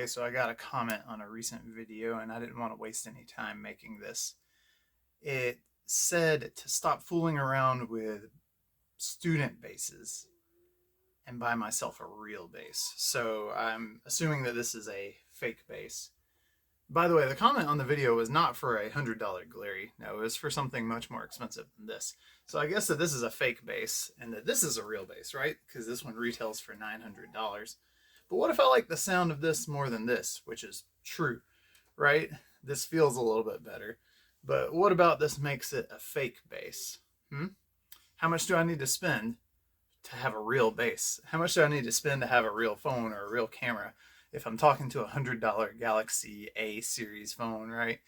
Okay, so I got a comment on a recent video and I didn't want to waste any time making this. It said to stop fooling around with student bases and buy myself a real base. So I'm assuming that this is a fake base. By the way, the comment on the video was not for $100 Glary. No, it was for something much more expensive than this. So I guess that this is a fake base and that this is a real base, right? Because this one retails for $900. But what if I like the sound of this more than this, which is true, right? This feels a little bit better. But what about this makes it a fake bass? How much do I need to spend to have a real bass? How much do I need to spend to have a real phone or a real camera if I'm talking to $100 Galaxy A series phone, right?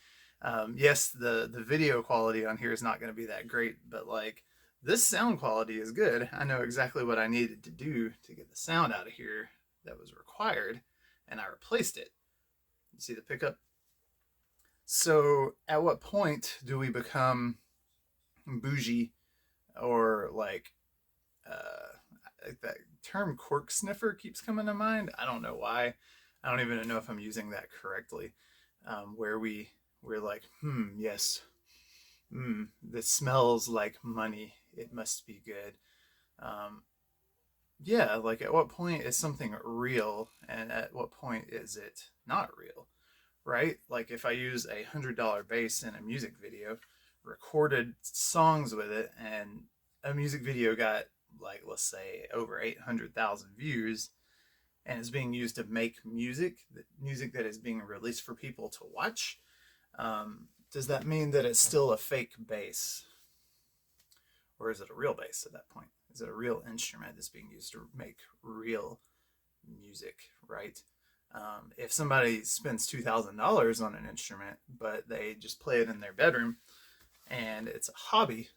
Yes, the video quality on here is not going to be that great, but like this sound quality is good. I know exactly what I needed to do to get the sound out of here that was required, and I replaced it. You see the pickup? So at what point do we become bougie or that term cork sniffer keeps coming to mind? I don't know why. I don't even know if I'm using that correctly. Where we're like, yes, this smells like money. It must be good. Yeah, like at what point is something real and at what point is it not real, right? Like if I use $100 bass in a music video, recorded songs with it, and a music video got like, let's say, over 800,000 views and is being used to make music that is being released for people to watch, does that mean that it's still a fake bass? Or is it a real bass at that point? Is it a real instrument that's being used to make real music, right? If somebody spends $2,000 on an instrument, but they just play it in their bedroom and it's a hobby,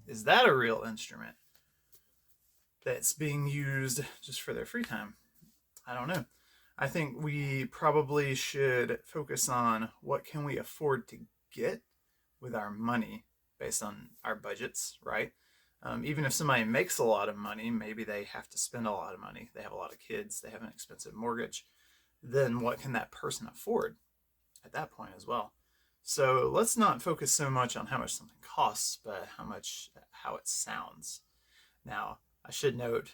is that a real instrument that's being used just for their free time? I don't know. I think we probably should focus on what can we afford to get with our money based on our budgets, right? Even if somebody makes a lot of money, maybe they have to spend a lot of money. They have a lot of kids, they have an expensive mortgage. Then what can that person afford at that point as well? So let's not focus so much on how much something costs, but how it sounds. Now, I should note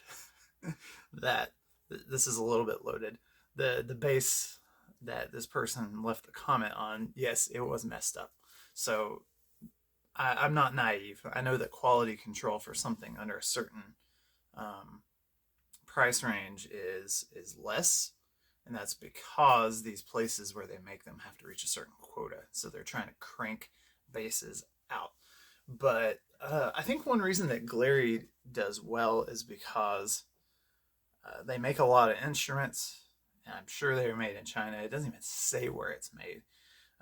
that this is a little bit loaded. The bass that this person left the comment on, yes, it was messed up. So I'm not naive. I know that quality control for something under a certain price range is less, and that's because these places where they make them have to reach a certain quota. So they're trying to crank basses out. But I think one reason that Glary does well is because they make a lot of instruments, and I'm sure they're made in China. It doesn't even say where it's made.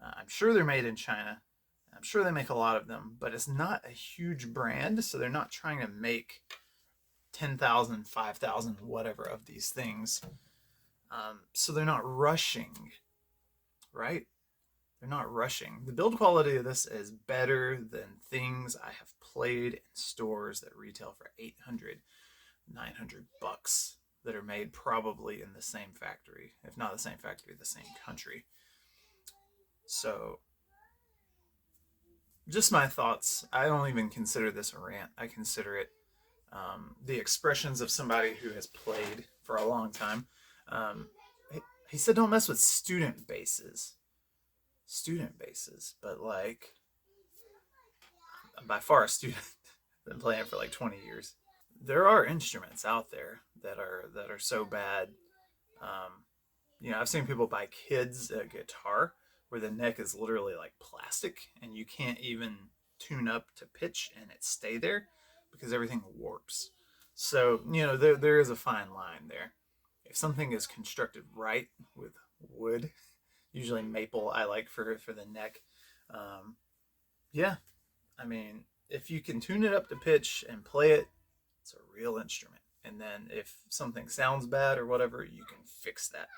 I'm sure they're made in China. I'm sure they make a lot of them, but it's not a huge brand, so they're not trying to make 10,000, 5,000, whatever of these things. So they're not rushing, right? They're not rushing. The build quality of this is better than things I have played in stores that retail for 800, 900 bucks that are made probably in the same factory, if not the same factory, the same country. So just my thoughts. I don't even consider this a rant. I consider it the expressions of somebody who has played for a long time. He said don't mess with student basses. But like, by far a student. Been playing for like 20 years. There are instruments out there that are so bad. I've seen people buy kids a guitar where the neck is literally like plastic and you can't even tune up to pitch and it stay there because everything warps. So, there is a fine line there. If something is constructed right with wood, usually maple I like for the neck, yeah, I mean, if you can tune it up to pitch and play it, it's a real instrument. And then if something sounds bad or whatever, you can fix that.